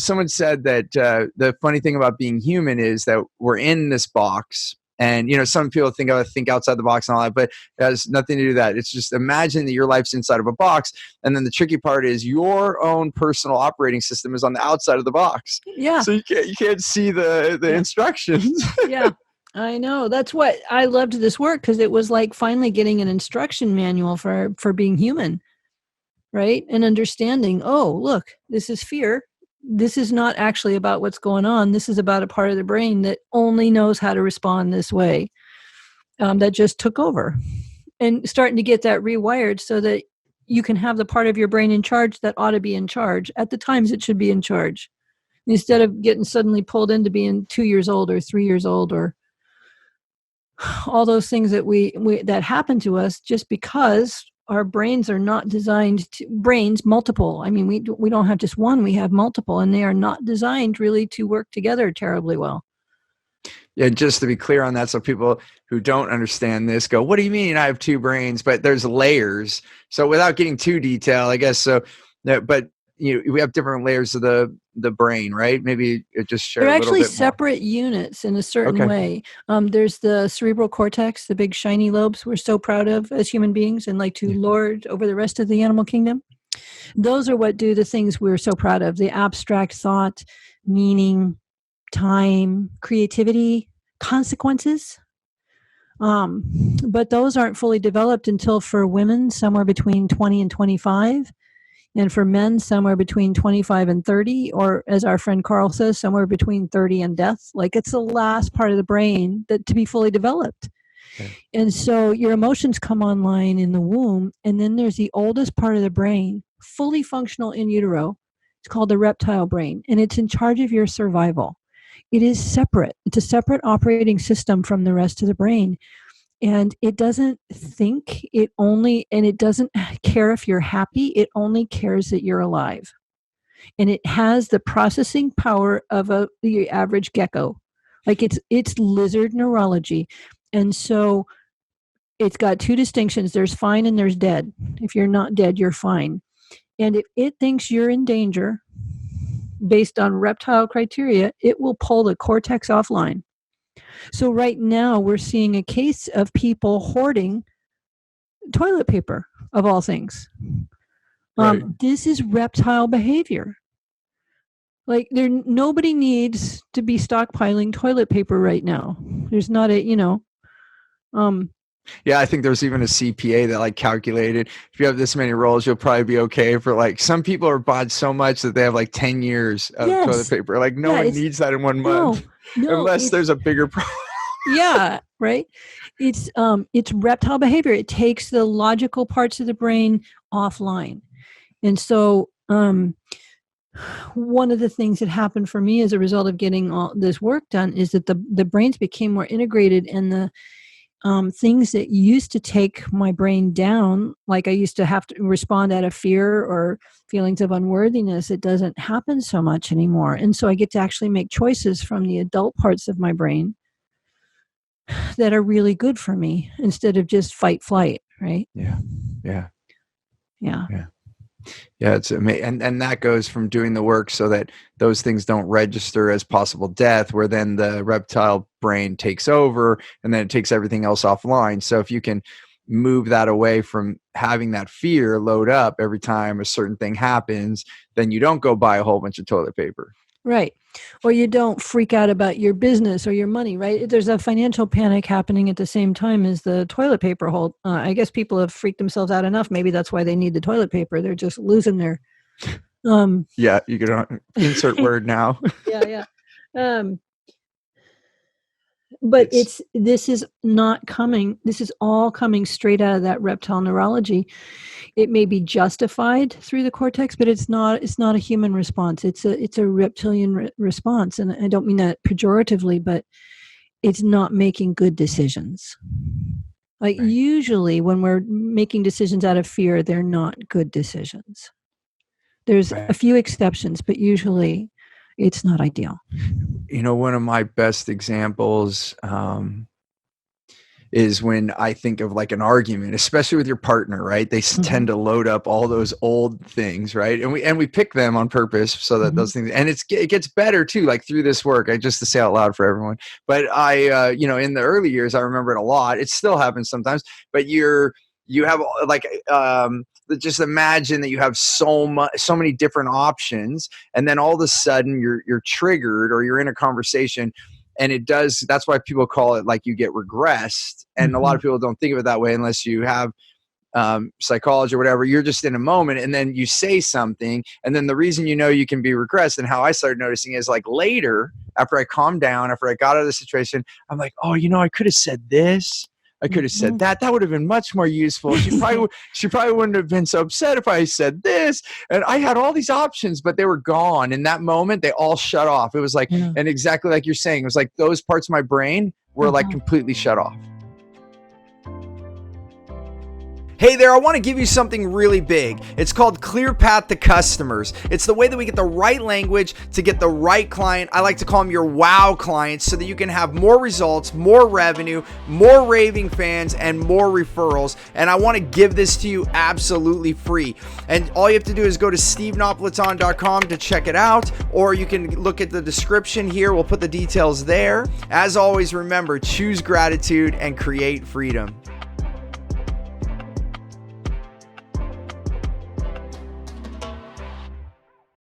someone said that the funny thing about being human is that we're in this box. And, some people think outside the box and all that, but it has nothing to do with that. It's just imagine that your life's inside of a box. And then the tricky part is your own personal operating system is on the outside of the box. Yeah. So you can't see the instructions. Yeah, I know. That's what I loved this work, because it was like finally getting an instruction manual for being human, right? And understanding, oh, look, this is fear. This is not actually about what's going on. This is about a part of the brain that only knows how to respond this way, that just took over. And starting to get that rewired so that you can have the part of your brain in charge that ought to be in charge at the times it should be in charge, instead of getting suddenly pulled into being 2 years old or 3 years old, or all those things that we that happen to us just because our brains are not designed to, brains multiple. I mean, we don't have just one, we have multiple, and they are not designed really to work together terribly well. Yeah, just to be clear on that, so people who don't understand this go, what do you mean I have two brains? But there's layers. So without getting too detailed, I guess, but we have different layers of the brain, right? Maybe just share They're a little bit actually more. separate units in a certain way. There's the cerebral cortex, the big shiny lobes we're so proud of as human beings and like to lord over the rest of the animal kingdom. Those are what do the things we're so proud of: the abstract thought, meaning, time, creativity, consequences. But those aren't fully developed until, for women, somewhere between 20 and 25. And for men, somewhere between 25 and 30, or as our friend Carl says, somewhere between 30 and death. Like, it's the last part of the brain that to be fully developed. Okay. And so your emotions come online in the womb, and then there's the oldest part of the brain, fully functional in utero. It's called the reptile brain, and it's in charge of your survival. It is separate. It's a separate operating system from the rest of the brain. And it doesn't think, and it doesn't care if you're happy. It only cares that you're alive. And it has the processing power of the average gecko. Like, it's lizard neurology. And so it's got two distinctions. There's fine and there's dead. If you're not dead, you're fine. And if it thinks you're in danger, based on reptile criteria, it will pull the cortex offline. So right now we're seeing a case of people hoarding toilet paper, of all things. Right. This is reptile behavior. Like, nobody needs to be stockpiling toilet paper right now. There's not yeah, I think there's even a CPA that like calculated if you have this many rolls, you'll probably be okay for like, some people are bought so much that they have like 10 years of toilet paper. Like no one needs that in 1 month, unless there's a bigger problem. Yeah, right. It's reptile behavior. It takes the logical parts of the brain offline. And so one of the things that happened for me as a result of getting all this work done is that the brains became more integrated, and the things that used to take my brain down, like I used to have to respond out of fear or feelings of unworthiness, it doesn't happen so much anymore. And so I get to actually make choices from the adult parts of my brain that are really good for me, instead of just fight, flight, right? Yeah. Yeah, it's amazing. And that goes from doing the work so that those things don't register as possible death, where then the reptile brain takes over and then it takes everything else offline. So if you can move that away from having that fear load up every time a certain thing happens, then you don't go buy a whole bunch of toilet paper. Right. Or you don't freak out about your business or your money, right? There's a financial panic happening at the same time as the toilet paper hold. I guess people have freaked themselves out enough. Maybe that's why they need the toilet paper. They're just losing their... yeah, you can insert word now. Yeah. But this is all coming straight out of that reptile neurology. It may be justified through the cortex, but it's not a human response. It's a reptilian response. And I don't mean that pejoratively, but it's not making good decisions. Like, right. Usually when we're making decisions out of fear, they're not good decisions. There's a few exceptions, but usually it's not ideal. One of my best examples, is when I think of like an argument, especially with your partner, right? They tend to load up all those old things, right? And we pick them on purpose so that those things, and it gets better too, like through this work. I just to say out loud for everyone, but I, in the early years, I remember it a lot. It still happens sometimes, but you have like, just imagine that you have so many different options, and then all of a sudden you're triggered, or you're in a conversation, and that's why people call it like you get regressed. And a lot of people don't think of it that way unless you have psychology or whatever. You're just in a moment, and then you say something, and then the reason you can be regressed, and how I started noticing is like later, after I calmed down, after I got out of the situation, I'm like, oh, I could have said this, I could have said that. That would have been much more useful. She probably wouldn't have been so upset if I said this. And I had all these options, but they were gone. In that moment, they all shut off. It was like, and exactly like you're saying, it was like those parts of my brain were like completely shut off. Hey there, I want to give you something really big. It's called Clear Path to Customers. It's the way that we get the right language to get the right client. I like to call them your wow clients, so that you can have more results, more revenue, more raving fans, and more referrals. And I want to give this to you absolutely free. And all you have to do is go to stevenapolitan.com to check it out, or you can look at the description here. We'll put the details there. As always, remember, choose gratitude and create freedom.